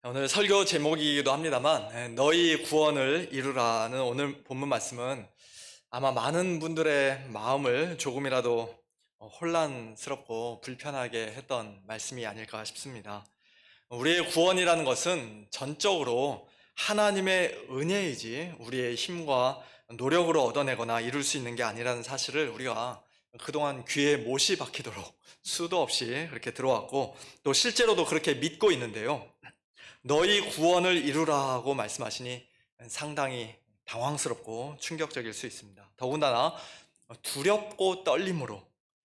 오늘 설교 제목이기도 합니다만 너희 구원을 이루라는 오늘 본문 말씀은 아마 많은 분들의 마음을 조금이라도 혼란스럽고 불편하게 했던 말씀이 아닐까 싶습니다. 우리의 구원이라는 것은 전적으로 하나님의 은혜이지 우리의 힘과 노력으로 얻어내거나 이룰 수 있는 게 아니라는 사실을 우리가 그동안 귀에 못이 박히도록 수도 없이 그렇게 들어왔고 또 실제로도 그렇게 믿고 있는데요. 너희 구원을 이루라고 말씀하시니 상당히 당황스럽고 충격적일 수 있습니다. 더군다나 두렵고 떨림으로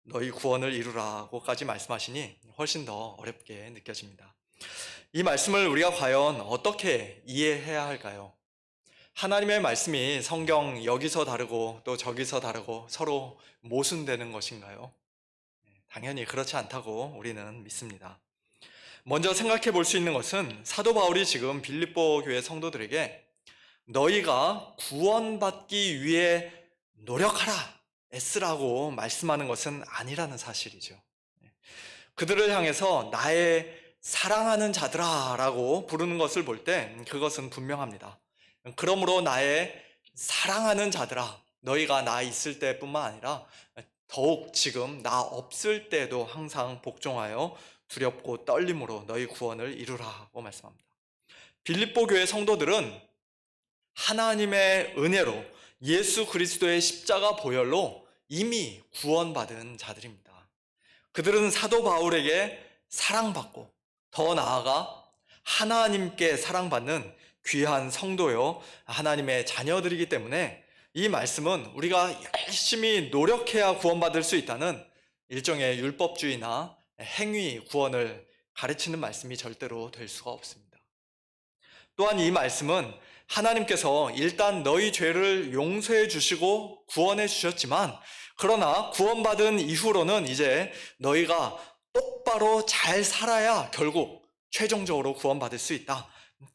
너희 구원을 이루라고까지 말씀하시니 훨씬 더 어렵게 느껴집니다. 이 말씀을 우리가 과연 어떻게 이해해야 할까요? 하나님의 말씀이 성경 여기서 다르고 또 저기서 다르고 서로 모순되는 것인가요? 당연히 그렇지 않다고 우리는 믿습니다. 먼저 생각해 볼 수 있는 것은 사도 바울이 지금 빌립보 교회 성도들에게 너희가 구원받기 위해 노력하라, 애쓰라고 말씀하는 것은 아니라는 사실이죠. 그들을 향해서 나의 사랑하는 자들아 라고 부르는 것을 볼 때 그것은 분명합니다. 그러므로 나의 사랑하는 자들아, 너희가 나 있을 때뿐만 아니라 더욱 지금 나 없을 때도 항상 복종하여 두렵고 떨림으로 너희 구원을 이루라고 말씀합니다. 빌립보 교회 성도들은 하나님의 은혜로 예수 그리스도의 십자가 보혈로 이미 구원받은 자들입니다. 그들은 사도 바울에게 사랑받고 더 나아가 하나님께 사랑받는 귀한 성도요 하나님의 자녀들이기 때문에 이 말씀은 우리가 열심히 노력해야 구원받을 수 있다는 일종의 율법주의나 행위 구원을 가르치는 말씀이 절대로 될 수가 없습니다. 또한 이 말씀은 하나님께서 일단 너희 죄를 용서해 주시고 구원해 주셨지만 그러나 구원받은 이후로는 이제 너희가 똑바로 잘 살아야 결국 최종적으로 구원받을 수 있다.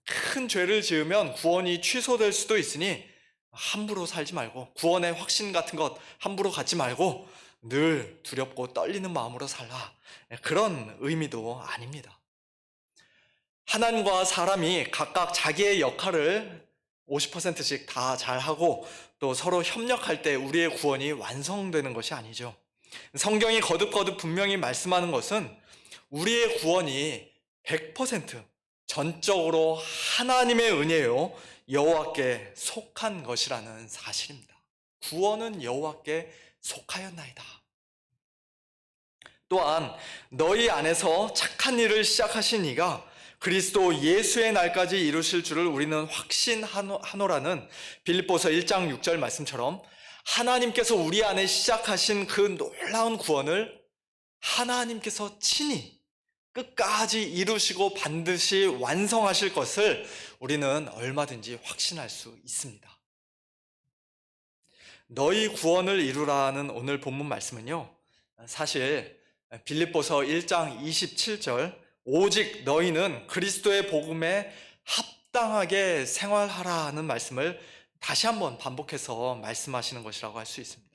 큰 죄를 지으면 구원이 취소될 수도 있으니 함부로 살지 말고 구원의 확신 같은 것 함부로 갖지 말고 늘 두렵고 떨리는 마음으로 살라. 그런 의미도 아닙니다. 하나님과 사람이 각각 자기의 역할을 50%씩 다 잘하고 또 서로 협력할 때 우리의 구원이 완성되는 것이 아니죠. 성경이 거듭거듭 분명히 말씀하는 것은 우리의 구원이 100% 전적으로 하나님의 은혜요 여호와께 속한 것이라는 사실입니다. 구원은 여호와께 속하였나이다. 또한 너희 안에서 착한 일을 시작하신 이가 그리스도 예수의 날까지 이루실 줄을 우리는 확신하노라는 빌립보서 1장 6절 말씀처럼 하나님께서 우리 안에 시작하신 그 놀라운 구원을 하나님께서 친히 끝까지 이루시고 반드시 완성하실 것을 우리는 얼마든지 확신할 수 있습니다. 너희 구원을 이루라는 오늘 본문 말씀은요, 사실 빌립보서 1장 27절 오직 너희는 그리스도의 복음에 합당하게 생활하라는 말씀을 다시 한번 반복해서 말씀하시는 것이라고 할 수 있습니다.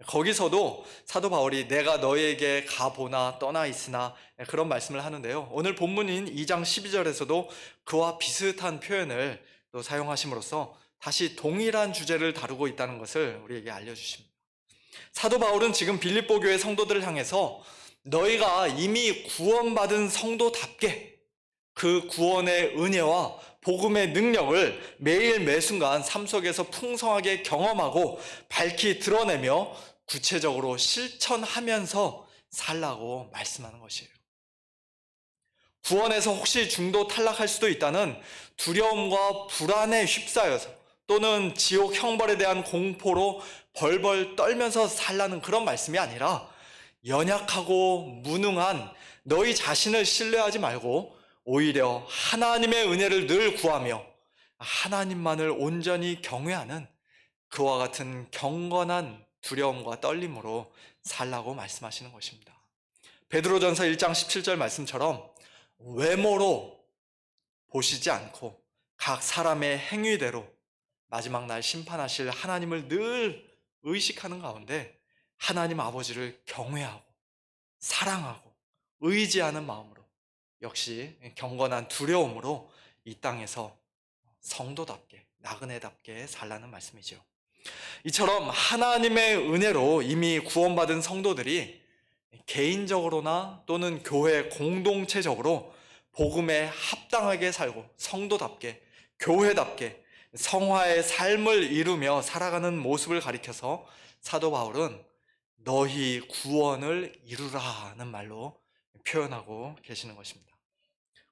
거기서도 사도 바울이 내가 너희에게 가보나 떠나 있으나 그런 말씀을 하는데요. 오늘 본문인 2장 12절에서도 그와 비슷한 표현을 또 사용하심으로써 다시 동일한 주제를 다루고 있다는 것을 우리에게 알려주십니다. 사도 바울은 지금 빌립보 교회 성도들을 향해서 너희가 이미 구원받은 성도답게 그 구원의 은혜와 복음의 능력을 매일 매순간 삶 속에서 풍성하게 경험하고 밝히 드러내며 구체적으로 실천하면서 살라고 말씀하는 것이에요. 구원에서 혹시 중도 탈락할 수도 있다는 두려움과 불안에 휩싸여서 또는 지옥 형벌에 대한 공포로 벌벌 떨면서 살라는 그런 말씀이 아니라 연약하고 무능한 너희 자신을 신뢰하지 말고 오히려 하나님의 은혜를 늘 구하며 하나님만을 온전히 경외하는 그와 같은 경건한 두려움과 떨림으로 살라고 말씀하시는 것입니다. 베드로전서 1장 17절 말씀처럼 외모로 보시지 않고 각 사람의 행위대로 마지막 날 심판하실 하나님을 늘 의식하는 가운데 하나님 아버지를 경외하고 사랑하고 의지하는 마음으로 역시 경건한 두려움으로 이 땅에서 성도답게, 나그네답게 살라는 말씀이죠. 이처럼 하나님의 은혜로 이미 구원받은 성도들이 개인적으로나 또는 교회 공동체적으로 복음에 합당하게 살고 성도답게, 교회답게 성화의 삶을 이루며 살아가는 모습을 가리켜서 사도 바울은 너희 구원을 이루라는 말로 표현하고 계시는 것입니다.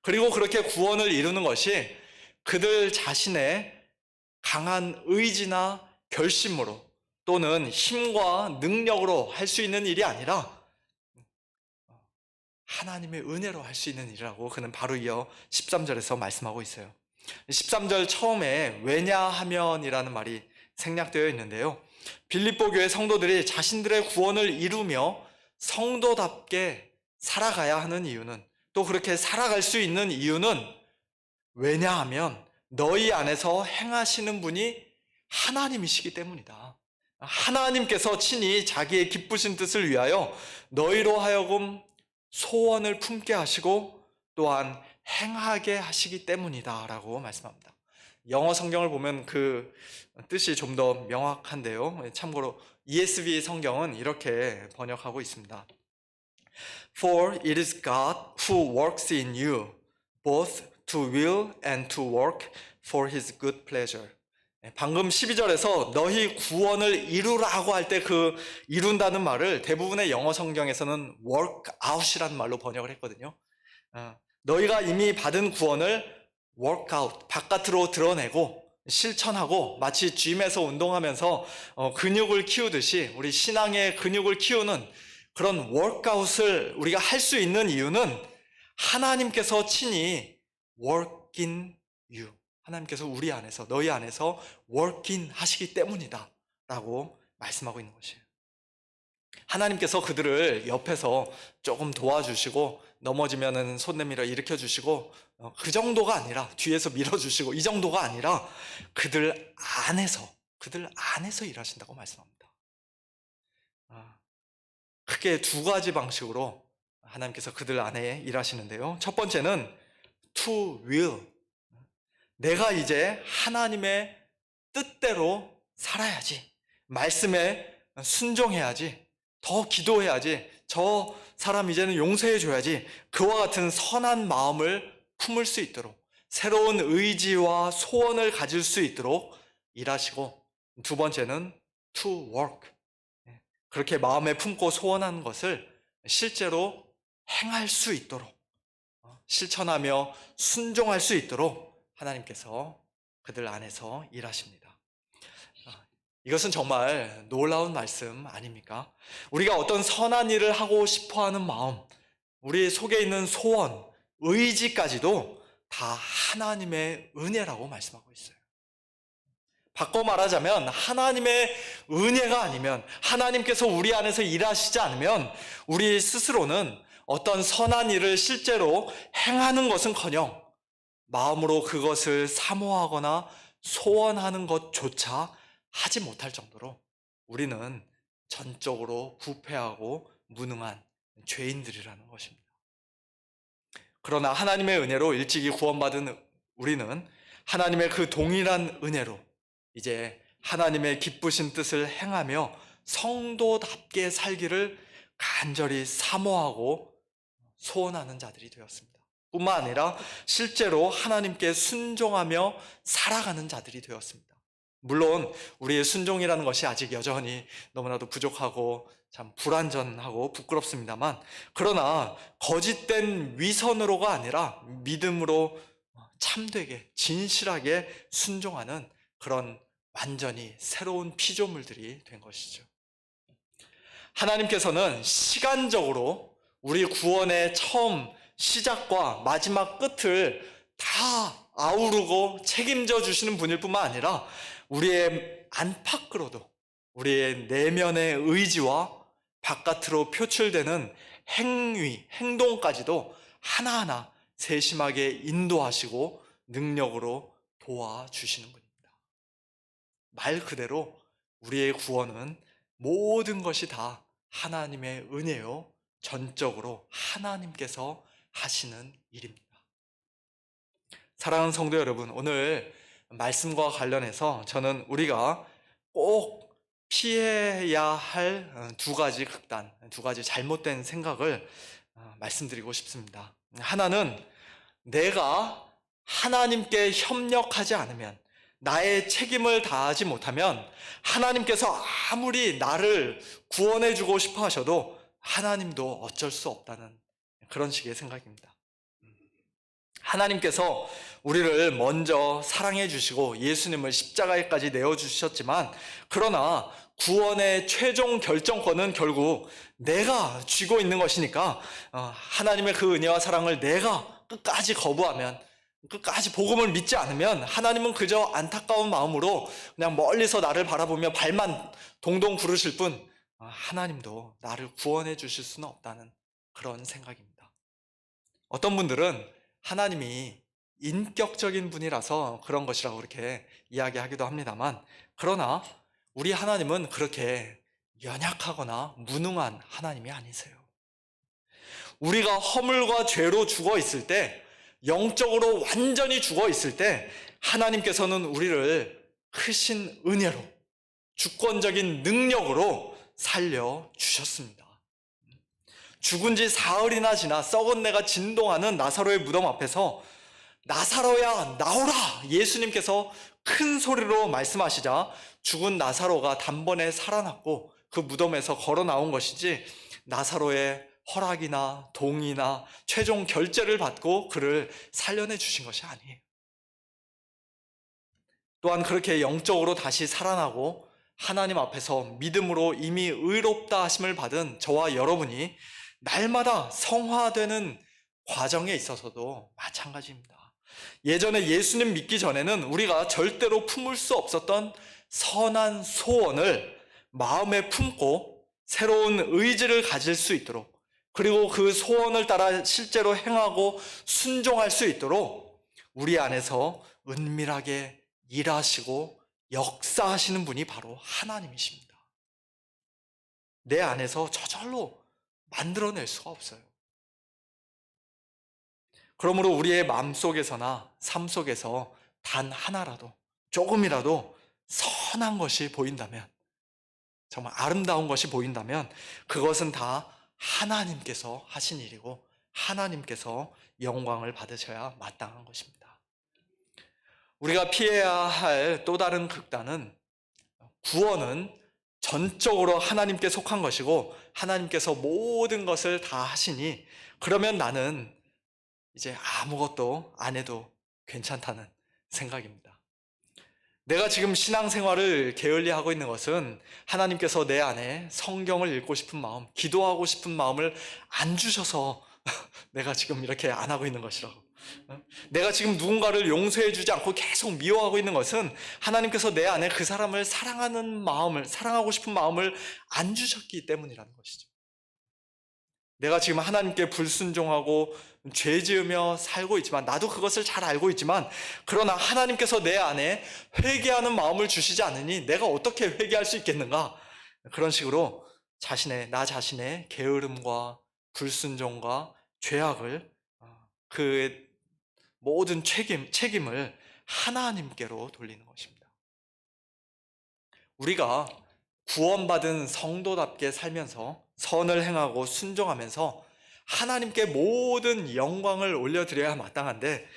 그리고 그렇게 구원을 이루는 것이 그들 자신의 강한 의지나 결심으로 또는 힘과 능력으로 할 수 있는 일이 아니라 하나님의 은혜로 할 수 있는 일이라고 그는 바로 이어 13절에서 말씀하고 있어요. 13절 처음에 왜냐하면이라는 말이 생략되어 있는데요. 빌립보 교회 성도들이 자신들의 구원을 이루며 성도답게 살아가야 하는 이유는, 또 그렇게 살아갈 수 있는 이유는 왜냐하면 너희 안에서 행하시는 분이 하나님이시기 때문이다. 하나님께서 친히 자기의 기쁘신 뜻을 위하여 너희로 하여금 소원을 품게 하시고 또한 행하게 하시기 때문이다 라고 말씀합니다. 영어 성경을 보면 그 뜻이 좀 더 명확한데요. 참고로 ESV 성경은 이렇게 번역하고 있습니다. For it is God who works in you, both to will and to work for his good pleasure. 방금 12절에서 너희 구원을 이루라고 할 때 그 이룬다는 말을 대부분의 영어 성경에서는 work out이라는 말로 번역을 했거든요. 너희가 이미 받은 구원을 work out, 바깥으로 드러내고 실천하고 마치 짐에서 운동하면서 근육을 키우듯이 우리 신앙의 근육을 키우는 그런 workout을 우리가 할 수 있는 이유는 하나님께서 친히 work in you, 하나님께서 우리 안에서, 너희 안에서 working 하시기 때문이다 라고 말씀하고 있는 것이에요. 하나님께서 그들을 옆에서 조금 도와주시고 넘어지면은 손 내밀어 일으켜 주시고 그 정도가 아니라, 뒤에서 밀어주시고 이 정도가 아니라 그들 안에서 일하신다고 말씀합니다. 크게 두 가지 방식으로 하나님께서 그들 안에 일하시는데요. 첫 번째는 to will, 내가 이제 하나님의 뜻대로 살아야지, 말씀에 순종해야지, 더 기도해야지, 저 사람 이제는 용서해줘야지, 그와 같은 선한 마음을 품을 수 있도록, 새로운 의지와 소원을 가질 수 있도록 일하시고, 두 번째는 to work, 그렇게 마음에 품고 소원하는 것을 실제로 행할 수 있도록, 실천하며 순종할 수 있도록 하나님께서 그들 안에서 일하십니다. 이것은 정말 놀라운 말씀 아닙니까? 우리가 어떤 선한 일을 하고 싶어하는 마음, 우리 속에 있는 소원, 의지까지도 다 하나님의 은혜라고 말씀하고 있어요. 바꿔 말하자면 하나님의 은혜가 아니면, 하나님께서 우리 안에서 일하시지 않으면 우리 스스로는 어떤 선한 일을 실제로 행하는 것은커녕 마음으로 그것을 사모하거나 소원하는 것조차 하지 못할 정도로 우리는 전적으로 부패하고 무능한 죄인들이라는 것입니다. 그러나 하나님의 은혜로 일찍이 구원받은 우리는 하나님의 그 동일한 은혜로 이제 하나님의 기쁘신 뜻을 행하며 성도답게 살기를 간절히 사모하고 소원하는 자들이 되었습니다. 뿐만 아니라 실제로 하나님께 순종하며 살아가는 자들이 되었습니다. 물론 우리의 순종이라는 것이 아직 여전히 너무나도 부족하고 참 불완전하고 부끄럽습니다만, 그러나 거짓된 위선으로가 아니라 믿음으로 참되게 진실하게 순종하는 그런 완전히 새로운 피조물들이 된 것이죠. 하나님께서는 시간적으로 우리 구원의 처음 시작과 마지막 끝을 다 아우르고 책임져 주시는 분일 뿐만 아니라 우리의 안팎으로도, 우리의 내면의 의지와 바깥으로 표출되는 행위, 행동까지도 하나하나 세심하게 인도하시고 능력으로 도와주시는 분입니다. 말 그대로 우리의 구원은 모든 것이 다 하나님의 은혜요, 전적으로 하나님께서 하시는 일입니다. 사랑하는 성도 여러분, 오늘 말씀과 관련해서 저는 우리가 꼭 피해야 할 두 가지 극단, 두 가지 잘못된 생각을 말씀드리고 싶습니다. 하나는 내가 하나님께 협력하지 않으면, 나의 책임을 다하지 못하면 하나님께서 아무리 나를 구원해 주고 싶어 하셔도 하나님도 어쩔 수 없다는 그런 식의 생각입니다. 하나님께서 우리를 먼저 사랑해 주시고 예수님을 십자가에까지 내어주셨지만, 그러나 구원의 최종 결정권은 결국 내가 쥐고 있는 것이니까 하나님의 그 은혜와 사랑을 내가 끝까지 거부하면, 끝까지 복음을 믿지 않으면 하나님은 그저 안타까운 마음으로 그냥 멀리서 나를 바라보며 발만 동동 구르실 뿐 하나님도 나를 구원해 주실 수는 없다는 그런 생각입니다. 어떤 분들은 하나님이 인격적인 분이라서 그런 것이라고 그렇게 이야기하기도 합니다만, 그러나 우리 하나님은 그렇게 연약하거나 무능한 하나님이 아니세요. 우리가 허물과 죄로 죽어 있을 때, 영적으로 완전히 죽어 있을 때 하나님께서는 우리를 크신 은혜로, 주권적인 능력으로 살려주셨습니다. 죽은 지 사흘이나 지나 썩은 내가 진동하는 나사로의 무덤 앞에서 나사로야 나오라, 예수님께서 큰 소리로 말씀하시자 죽은 나사로가 단번에 살아났고 그 무덤에서 걸어 나온 것이지, 나사로의 허락이나 동의나 최종 결재를 받고 그를 살려내 주신 것이 아니에요. 또한 그렇게 영적으로 다시 살아나고 하나님 앞에서 믿음으로 이미 의롭다 하심을 받은 저와 여러분이 날마다 성화되는 과정에 있어서도 마찬가지입니다. 예전에 예수님 믿기 전에는 우리가 절대로 품을 수 없었던 선한 소원을 마음에 품고 새로운 의지를 가질 수 있도록, 그리고 그 소원을 따라 실제로 행하고 순종할 수 있도록 우리 안에서 은밀하게 일하시고 역사하시는 분이 바로 하나님이십니다. 내 안에서 저절로 만들어낼 수가 없어요. 그러므로 우리의 마음속에서나 삶 속에서 단 하나라도, 조금이라도 선한 것이 보인다면, 정말 아름다운 것이 보인다면 그것은 다 하나님께서 하신 일이고 하나님께서 영광을 받으셔야 마땅한 것입니다. 우리가 피해야 할 또 다른 극단은, 구원은 전적으로 하나님께 속한 것이고 하나님께서 모든 것을 다 하시니 그러면 나는 이제 아무것도 안 해도 괜찮다는 생각입니다. 내가 지금 신앙생활을 게을리하고 있는 것은 하나님께서 내 안에 성경을 읽고 싶은 마음, 기도하고 싶은 마음을 안 주셔서 내가 지금 이렇게 안 하고 있는 것이라고. 내가 지금 누군가를 용서해 주지 않고 계속 미워하고 있는 것은 하나님께서 내 안에 그 사람을 사랑하는 마음을, 사랑하고 싶은 마음을 안 주셨기 때문이라는 것이죠. 내가 지금 하나님께 불순종하고 죄 지으며 살고 있지만, 나도 그것을 잘 알고 있지만, 그러나 하나님께서 내 안에 회개하는 마음을 주시지 않으니 내가 어떻게 회개할 수 있겠는가? 그런 식으로 나 자신의 게으름과 불순종과 죄악을, 그 모든 책임을 하나님께로 돌리는 것입니다. 우리가 구원받은 성도답게 살면서 선을 행하고 순종하면서 하나님께 모든 영광을 올려드려야 마땅한데,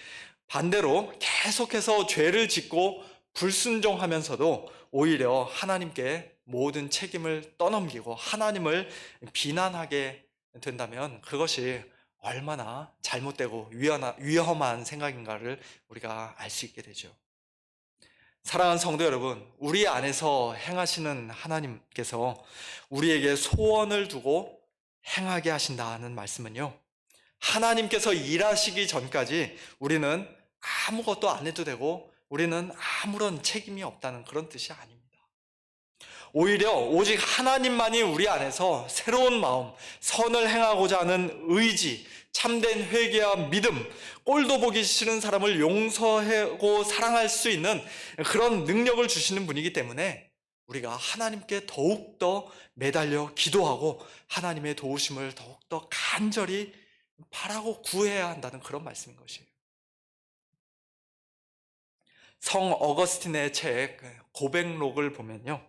반대로 계속해서 죄를 짓고 불순종하면서도 오히려 하나님께 모든 책임을 떠넘기고 하나님을 비난하게 된다면 그것이 얼마나 잘못되고 위험한 생각인가를 우리가 알 수 있게 되죠. 사랑하는 성도 여러분, 우리 안에서 행하시는 하나님께서 우리에게 소원을 두고 행하게 하신다는 말씀은요, 하나님께서 일하시기 전까지 우리는 아무것도 안 해도 되고 우리는 아무런 책임이 없다는 그런 뜻이 아닙니다. 오히려 오직 하나님만이 우리 안에서 새로운 마음, 선을 행하고자 하는 의지, 참된 회개와 믿음, 꼴도 보기 싫은 사람을 용서하고 사랑할 수 있는 그런 능력을 주시는 분이기 때문에 우리가 하나님께 더욱더 매달려 기도하고 하나님의 도우심을 더욱더 간절히 바라고 구해야 한다는 그런 말씀인 것이에요. 성 어거스틴의 책 고백록을 보면요,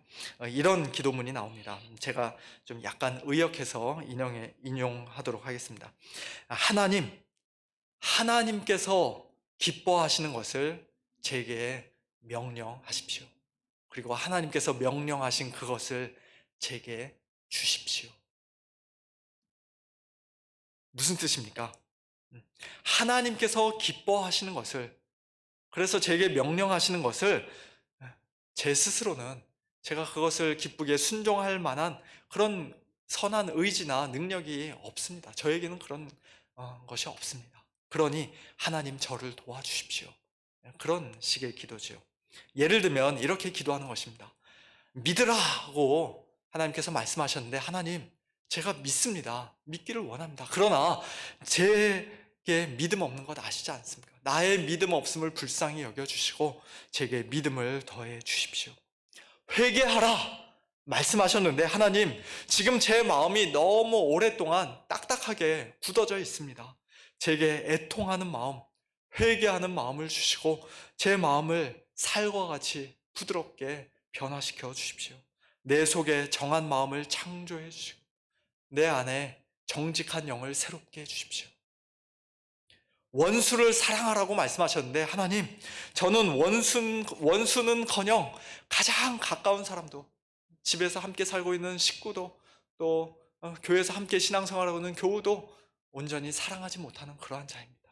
이런 기도문이 나옵니다. 제가 좀 약간 의역해서 인용하도록 하겠습니다. 하나님께서 기뻐하시는 것을 제게 명령하십시오. 그리고 하나님께서 명령하신 그것을 제게 주십시오. 무슨 뜻입니까? 하나님께서 기뻐하시는 것을, 그래서 제게 명령하시는 것을 제 스스로는 제가 그것을 기쁘게 순종할 만한 그런 선한 의지나 능력이 없습니다. 저에게는 그런 것이 없습니다. 그러니 하나님 저를 도와주십시오. 그런 식의 기도죠. 예를 들면 이렇게 기도하는 것입니다. 믿으라고 하나님께서 말씀하셨는데, 하나님, 제가 믿습니다. 믿기를 원합니다. 그러나 제게 믿음 없는 것 아시지 않습니까? 나의 믿음 없음을 불쌍히 여겨주시고 제게 믿음을 더해 주십시오. 회개하라 말씀하셨는데, 하나님, 지금 제 마음이 너무 오랫동안 딱딱하게 굳어져 있습니다. 제게 애통하는 마음, 회개하는 마음을 주시고 제 마음을 살과 같이 부드럽게 변화시켜 주십시오. 내 속에 정한 마음을 창조해 주시고 내 안에 정직한 영을 새롭게 해 주십시오. 원수를 사랑하라고 말씀하셨는데, 하나님, 저는 원수는커녕 가장 가까운 사람도, 집에서 함께 살고 있는 식구도, 또 교회에서 함께 신앙생활하고 있는 교우도 온전히 사랑하지 못하는 그러한 자입니다.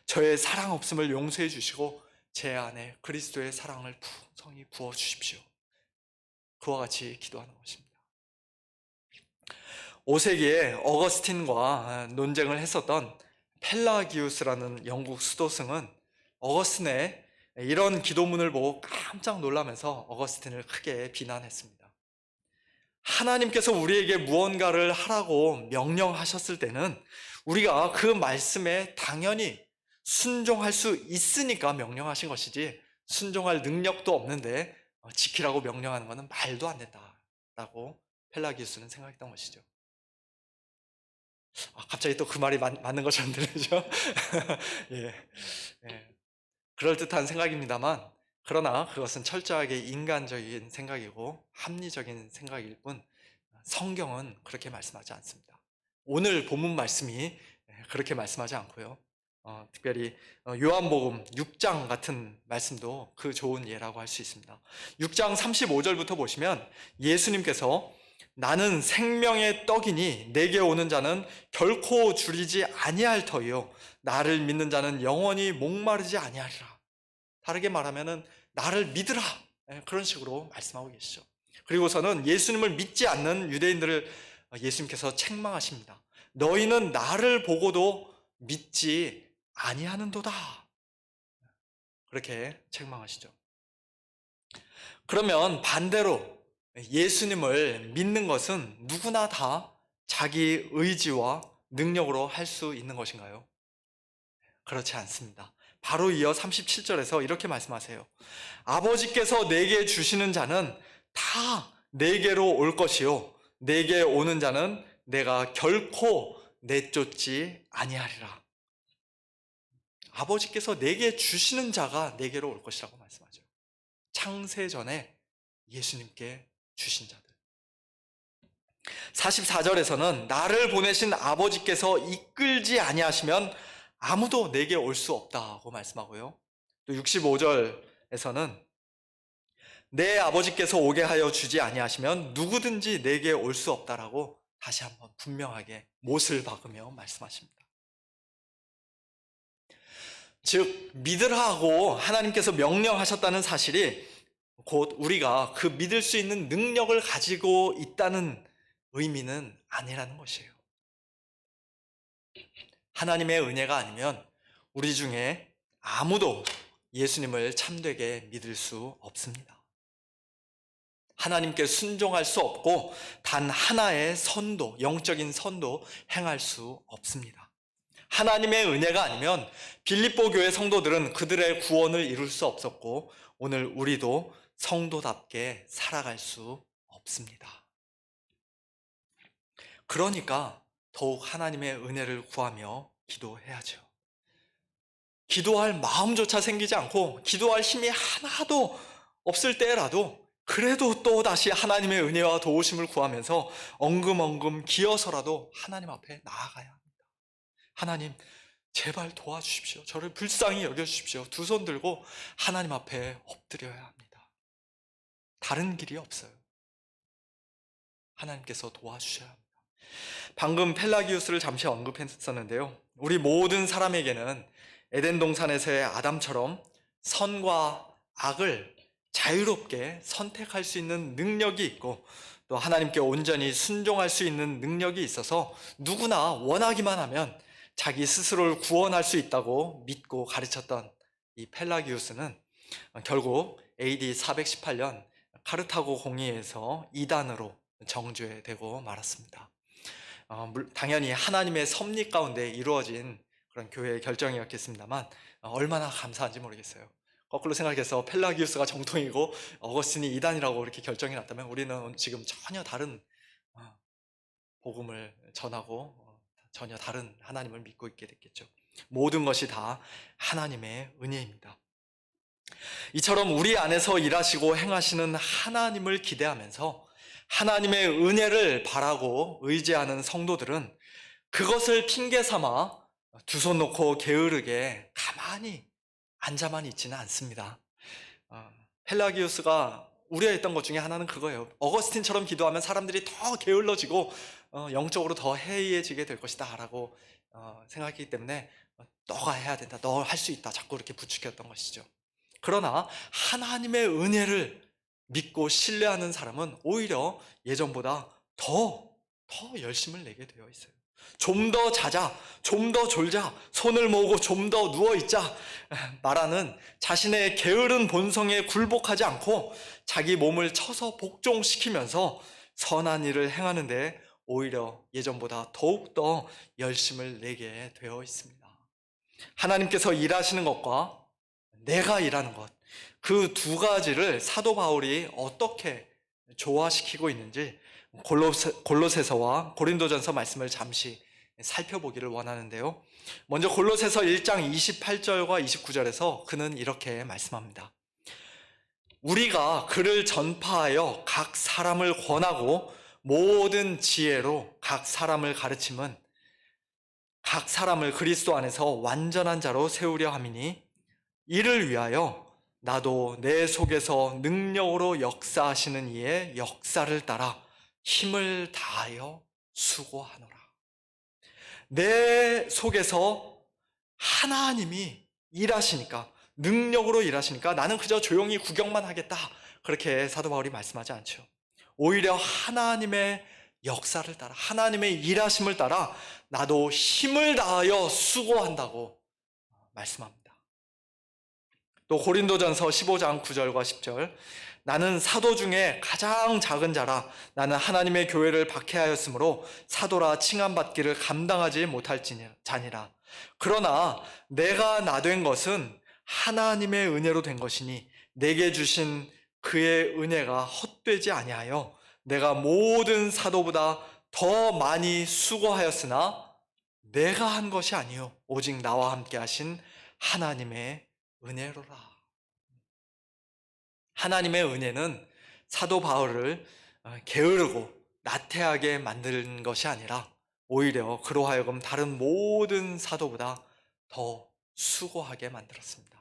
저의 사랑 없음을 용서해 주시고 제 안에 그리스도의 사랑을 풍성히 부어 주십시오. 그와 같이 기도하는 것입니다. 5세기에 어거스틴과 논쟁을 했었던 펠라기우스라는 영국 수도승은 어거스틴의 이런 기도문을 보고 깜짝 놀라면서 어거스틴을 크게 비난했습니다. 하나님께서 우리에게 무언가를 하라고 명령하셨을 때는 우리가 그 말씀에 당연히 순종할 수 있으니까 명령하신 것이지, 순종할 능력도 없는데 지키라고 명령하는 것은 말도 안 된다라고 펠라기우스는 생각했던 것이죠. 갑자기 또 그 말이 맞는 것처럼 들리죠? 예, 예. 그럴듯한 생각입니다만, 그러나 그것은 철저하게 인간적인 생각이고 합리적인 생각일 뿐, 성경은 그렇게 말씀하지 않습니다. 오늘 본문 말씀이 그렇게 말씀하지 않고요. 특별히 요한복음 6장 같은 말씀도 그 좋은 예라고 할 수 있습니다. 6장 35절부터 보시면 예수님께서 나는 생명의 떡이니 내게 오는 자는 결코 줄이지 아니할 터이요 나를 믿는 자는 영원히 목마르지 아니하리라. 다르게 말하면은 나를 믿으라, 그런 식으로 말씀하고 계시죠. 그리고서는 예수님을 믿지 않는 유대인들을 예수님께서 책망하십니다. 너희는 나를 보고도 믿지 아니하는도다, 그렇게 책망하시죠. 그러면 반대로 예수님을 믿는 것은 누구나 다 자기 의지와 능력으로 할 수 있는 것인가요? 그렇지 않습니다. 바로 이어 37절에서 이렇게 말씀하세요. 아버지께서 내게 주시는 자는 다 내게로 올 것이요 내게 오는 자는 내가 결코 내쫓지 아니하리라. 아버지께서 내게 주시는 자가 내게로 올 것이라고 말씀하죠. 창세전에 예수님께 주신 자들. 44절에서는 나를 보내신 아버지께서 이끌지 아니하시면 아무도 내게 올 수 없다고 말씀하고요. 또 65절에서는 내 아버지께서 오게 하여 주지 아니하시면 누구든지 내게 올 수 없다라고 다시 한번 분명하게 못을 박으며 말씀하십니다. 즉 믿으라고 하나님께서 명령하셨다는 사실이 곧 우리가 그 믿을 수 있는 능력을 가지고 있다는 의미는 아니라는 것이에요. 하나님의 은혜가 아니면 우리 중에 아무도 예수님을 참되게 믿을 수 없습니다. 하나님께 순종할 수 없고 단 하나의 선도, 영적인 선도 행할 수 없습니다. 하나님의 은혜가 아니면 빌립보 교회 성도들은 그들의 구원을 이룰 수 없었고 오늘 우리도 성도답게 살아갈 수 없습니다. 그러니까 더욱 하나님의 은혜를 구하며 기도해야죠. 기도할 마음조차 생기지 않고 기도할 힘이 하나도 없을 때라도 그래도 또 다시 하나님의 은혜와 도우심을 구하면서 엉금엉금 기어서라도 하나님 앞에 나아가야 합니다. 하나님, 제발 도와주십시오. 저를 불쌍히 여겨주십시오. 두 손 들고 하나님 앞에 엎드려야 합니다. 다른 길이 없어요. 하나님께서 도와주셔야 합니다. 방금 펠라기우스를 잠시 언급했었는데요. 우리 모든 사람에게는 에덴 동산에서의 아담처럼 선과 악을 자유롭게 선택할 수 있는 능력이 있고 또 하나님께 온전히 순종할 수 있는 능력이 있어서 누구나 원하기만 하면 자기 스스로를 구원할 수 있다고 믿고 가르쳤던 이 펠라기우스는 결국 AD 418년 카르타고 공의에서 이단으로 정죄되고 말았습니다. 당연히 하나님의 섭리 가운데 이루어진 그런 교회의 결정이었겠습니다만 얼마나 감사한지 모르겠어요. 거꾸로 생각해서 펠라기우스가 정통이고 어거스틴이 이단이라고 이렇게 결정이 났다면 우리는 지금 전혀 다른 복음을 전하고 전혀 다른 하나님을 믿고 있게 됐겠죠. 모든 것이 다 하나님의 은혜입니다. 이처럼 우리 안에서 일하시고 행하시는 하나님을 기대하면서 하나님의 은혜를 바라고 의지하는 성도들은 그것을 핑계 삼아 두 손 놓고 게으르게 가만히 앉아만 있지는 않습니다. 펠라기우스가 우려했던 것 중에 하나는 그거예요. 어거스틴처럼 기도하면 사람들이 더 게을러지고 영적으로 더 해이해지게 될 것이다 라고 생각했기 때문에 너가 해야 된다, 너 할 수 있다 자꾸 이렇게 부추겼던 것이죠. 그러나 하나님의 은혜를 믿고 신뢰하는 사람은 오히려 예전보다 더 열심을 내게 되어 있어요. 좀 더 자자, 좀 더 졸자, 손을 모으고 좀 더 누워있자 말하는 자신의 게으른 본성에 굴복하지 않고 자기 몸을 쳐서 복종시키면서 선한 일을 행하는데 오히려 예전보다 더욱더 열심을 내게 되어 있습니다. 하나님께서 일하시는 것과 내가 일하는 것, 그 두 가지를 사도 바울이 어떻게 조화시키고 있는지 골로새서와 고린도전서 말씀을 잠시 살펴보기를 원하는데요. 먼저 골로새서 1장 28절과 29절에서 그는 이렇게 말씀합니다. 우리가 그를 전파하여 각 사람을 권하고 모든 지혜로 각 사람을 가르침은 각 사람을 그리스도 안에서 완전한 자로 세우려 함이니 이를 위하여 나도 내 속에서 능력으로 역사하시는 이의 역사를 따라 힘을 다하여 수고하노라. 내 속에서 하나님이 일하시니까, 능력으로 일하시니까 나는 그저 조용히 구경만 하겠다, 그렇게 사도 바울이 말씀하지 않죠. 오히려 하나님의 역사를 따라, 하나님의 일하심을 따라 나도 힘을 다하여 수고한다고 말씀합니다. 또 고린도전서 15장 9절과 10절, 나는 사도 중에 가장 작은 자라 나는 하나님의 교회를 박해하였으므로 사도라 칭함받기를 감당하지 못할 자니라. 그러나 내가 나된 것은 하나님의 은혜로 된 것이니 내게 주신 그의 은혜가 헛되지 아니하여 내가 모든 사도보다 더 많이 수고하였으나 내가 한 것이 아니요 오직 나와 함께 하신 하나님의 은혜로라. 하나님의 은혜는 사도 바울을 게으르고 나태하게 만든 것이 아니라 오히려 그로 하여금 다른 모든 사도보다 더 수고하게 만들었습니다.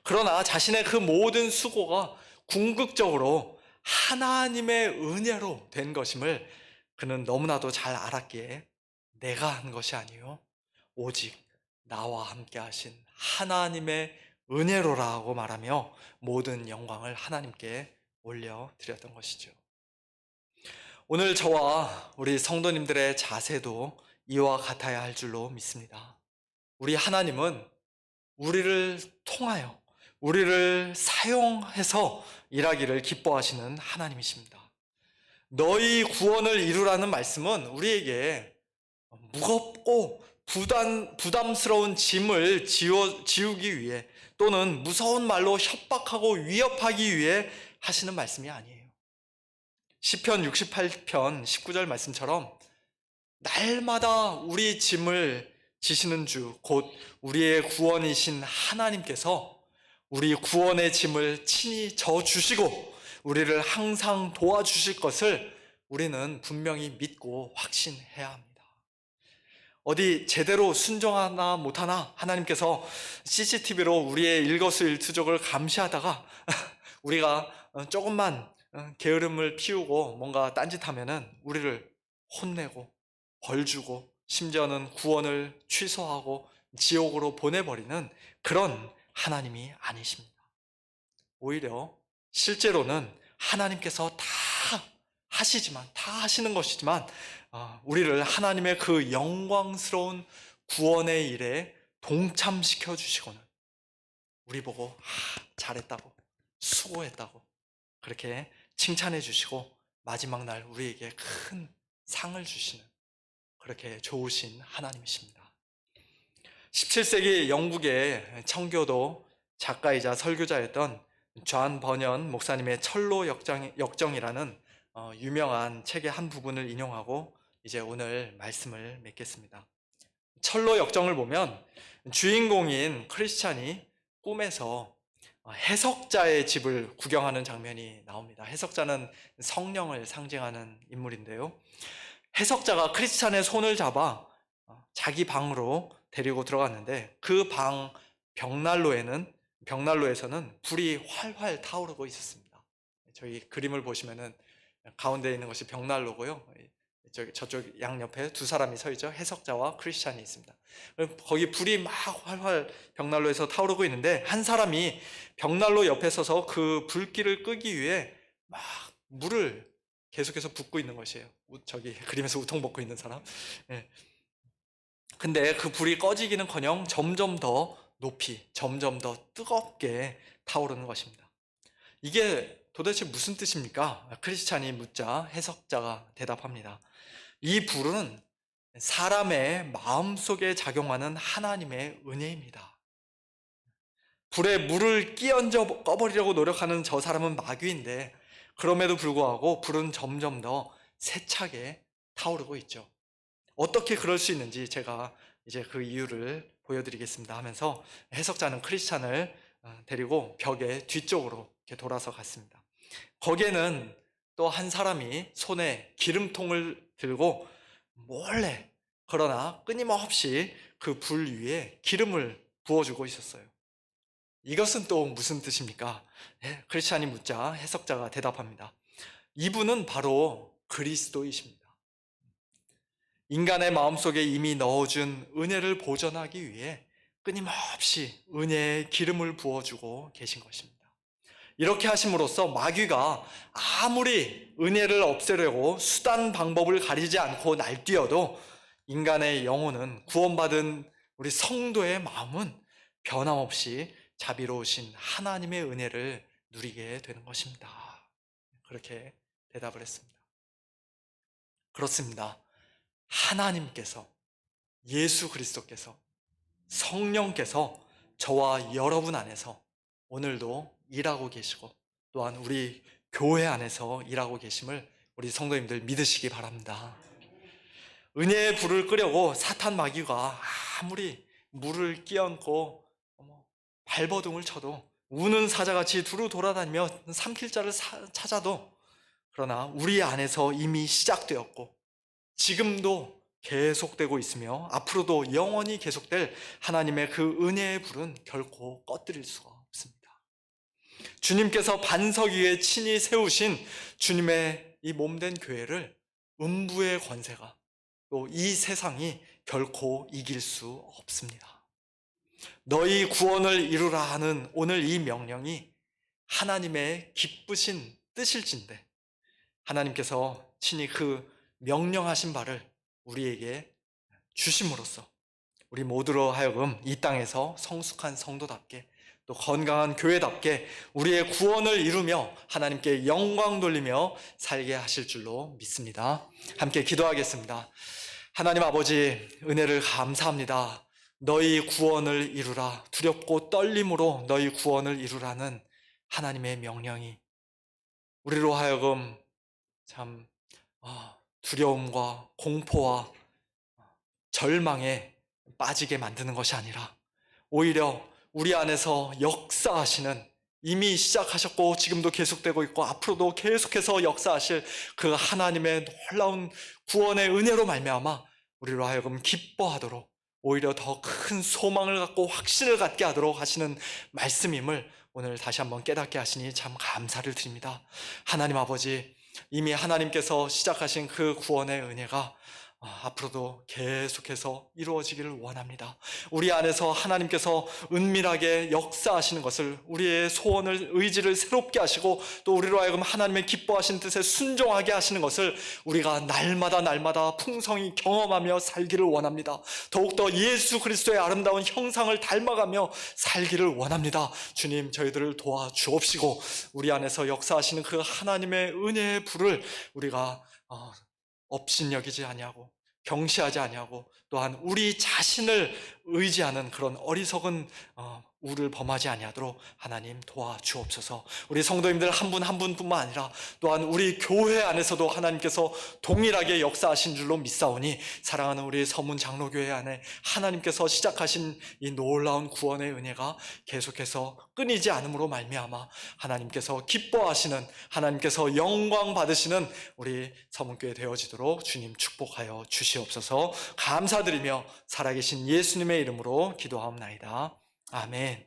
그러나 자신의 그 모든 수고가 궁극적으로 하나님의 은혜로 된 것임을 그는 너무나도 잘 알았기에 내가 한 것이 아니요 오직 나와 함께 하신 하나님의 은혜로라고 말하며 모든 영광을 하나님께 올려드렸던 것이죠. 오늘 저와 우리 성도님들의 자세도 이와 같아야 할 줄로 믿습니다. 우리 하나님은 우리를 통하여, 우리를 사용해서 일하기를 기뻐하시는 하나님이십니다. 너희 구원을 이루라는 말씀은 우리에게 무겁고 부담스러운 짐을 지우기 위해 또는 무서운 말로 협박하고 위협하기 위해 하시는 말씀이 아니에요. 시편 68편 19절 말씀처럼 날마다 우리 짐을 지시는 주, 곧 우리의 구원이신 하나님께서 우리 구원의 짐을 친히 져주시고 우리를 항상 도와주실 것을 우리는 분명히 믿고 확신해야 합니다. 어디 제대로 순종하나 못하나 하나님께서 CCTV로 우리의 일거수일투족을 감시하다가 우리가 조금만 게으름을 피우고 뭔가 딴짓하면은 우리를 혼내고 벌 주고 심지어는 구원을 취소하고 지옥으로 보내버리는 그런 하나님이 아니십니다. 오히려 실제로는 하나님께서 다 하시지만, 다 하시는 것이지만 우리를 하나님의 그 영광스러운 구원의 일에 동참시켜 주시고는 우리 보고 잘했다고, 수고했다고 그렇게 칭찬해 주시고 마지막 날 우리에게 큰 상을 주시는 그렇게 좋으신 하나님이십니다. 17세기 영국의 청교도 작가이자 설교자였던 존 버년 목사님의 철로 역정이라는 유명한 책의 한 부분을 인용하고 이제 오늘 말씀을 맺겠습니다. 철로 역정을 보면 주인공인 크리스찬이 꿈에서 해석자의 집을 구경하는 장면이 나옵니다. 해석자는 성령을 상징하는 인물인데요. 해석자가 크리스찬의 손을 잡아 자기 방으로 데리고 들어갔는데 그 방 벽난로에서는 불이 활활 타오르고 있었습니다. 저희 그림을 보시면은 가운데 있는 것이 벽난로고요. 저쪽 양옆에 두 사람이 서 있죠. 해석자와 크리스찬이 있습니다. 거기 불이 막 활활 벽난로에서 타오르고 있는데 한 사람이 벽난로 옆에 서서 그 불길을 끄기 위해 막 물을 계속해서 붓고 있는 것이에요. 저기 그림에서 우통 벗고 있는 사람. 예. 근데 그 불이 꺼지기는커녕 점점 더 높이, 점점 더 뜨겁게 타오르는 것입니다. 이게 도대체 무슨 뜻입니까? 크리스찬이 묻자 해석자가 대답합니다. 이 불은 사람의 마음속에 작용하는 하나님의 은혜입니다. 불에 물을 끼얹어 꺼버리려고 노력하는 저 사람은 마귀인데 그럼에도 불구하고 불은 점점 더 세차게 타오르고 있죠. 어떻게 그럴 수 있는지 제가 이제 그 이유를 보여드리겠습니다 하면서 해석자는 크리스찬을 데리고 벽의 뒤쪽으로 이렇게 돌아서 갔습니다. 거기에는 또 한 사람이 손에 기름통을 들고 몰래 그러나 끊임없이 그 불 위에 기름을 부어주고 있었어요. 이것은 또 무슨 뜻입니까? 크리스찬이 묻자 해석자가 대답합니다. 이분은 바로 그리스도이십니다. 인간의 마음속에 이미 넣어준 은혜를 보존하기 위해 끊임없이 은혜의 기름을 부어주고 계신 것입니다. 이렇게 하심으로써 마귀가 아무리 은혜를 없애려고 수단 방법을 가리지 않고 날뛰어도 인간의 영혼은 구원받은 우리 성도의 마음은 변함없이 자비로우신 하나님의 은혜를 누리게 되는 것입니다. 그렇게 대답을 했습니다. 그렇습니다. 하나님께서, 예수 그리스도께서, 성령께서 저와 여러분 안에서 오늘도 일하고 계시고 또한 우리 교회 안에서 일하고 계심을 우리 성도님들 믿으시기 바랍니다. 은혜의 불을 끄려고 사탄 마귀가 아무리 물을 끼얹고 발버둥을 쳐도 우는 사자같이 두루 돌아다니며 삼킬 자를 찾아도 그러나 우리 안에서 이미 시작되었고 지금도 계속되고 있으며 앞으로도 영원히 계속될 하나님의 그 은혜의 불은 결코 꺼뜨릴 수가 없습니다. 주님께서 반석 위에 친히 세우신 주님의 이 몸된 교회를 음부의 권세가 또 이 세상이 결코 이길 수 없습니다. 너희 구원을 이루라 하는 오늘 이 명령이 하나님의 기쁘신 뜻일진데 하나님께서 친히 그 명령하신 바를 우리에게 주심으로써 우리 모두로 하여금 이 땅에서 성숙한 성도답게 또 건강한 교회답게 우리의 구원을 이루며 하나님께 영광 돌리며 살게 하실 줄로 믿습니다. 함께 기도하겠습니다. 하나님 아버지, 은혜를 감사합니다. 너희 구원을 이루라, 두렵고 떨림으로 너희 구원을 이루라는 하나님의 명령이 우리로 하여금 참 두려움과 공포와 절망에 빠지게 만드는 것이 아니라 오히려 우리 안에서 역사하시는, 이미 시작하셨고 지금도 계속되고 있고 앞으로도 계속해서 역사하실 그 하나님의 놀라운 구원의 은혜로 말미암아 우리로 하여금 기뻐하도록, 오히려 더 큰 소망을 갖고 확신을 갖게 하도록 하시는 말씀임을 오늘 다시 한번 깨닫게 하시니 참 감사를 드립니다. 하나님 아버지, 이미 하나님께서 시작하신 그 구원의 은혜가 앞으로도 계속해서 이루어지기를 원합니다. 우리 안에서 하나님께서 은밀하게 역사하시는 것을, 우리의 소원을, 의지를 새롭게 하시고 또 우리로 하여금 하나님의 기뻐하신 뜻에 순종하게 하시는 것을 우리가 날마다 풍성히 경험하며 살기를 원합니다. 더욱더 예수 그리스도의 아름다운 형상을 닮아가며 살기를 원합니다. 주님, 저희들을 도와 주옵시고 우리 안에서 역사하시는 그 하나님의 은혜의 불을 우리가 업신여기지 아니하고 경시하지 아니하고 또한 우리 자신을 의지하는 그런 어리석은 우를 범하지 아니하도록 하나님 도와주옵소서. 우리 성도님들 한 분 한 분뿐만 아니라 또한 우리 교회 안에서도 하나님께서 동일하게 역사하신 줄로 믿사오니, 사랑하는 우리 서문 장로교회 안에 하나님께서 시작하신 이 놀라운 구원의 은혜가 계속해서 끊이지 않음으로 말미암아 하나님께서 기뻐하시는, 하나님께서 영광 받으시는 우리 서문교회 되어지도록 주님 축복하여 주시옵소서. 감사드리며 살아계신 예수님의 이름으로 기도하옵나이다. 아멘.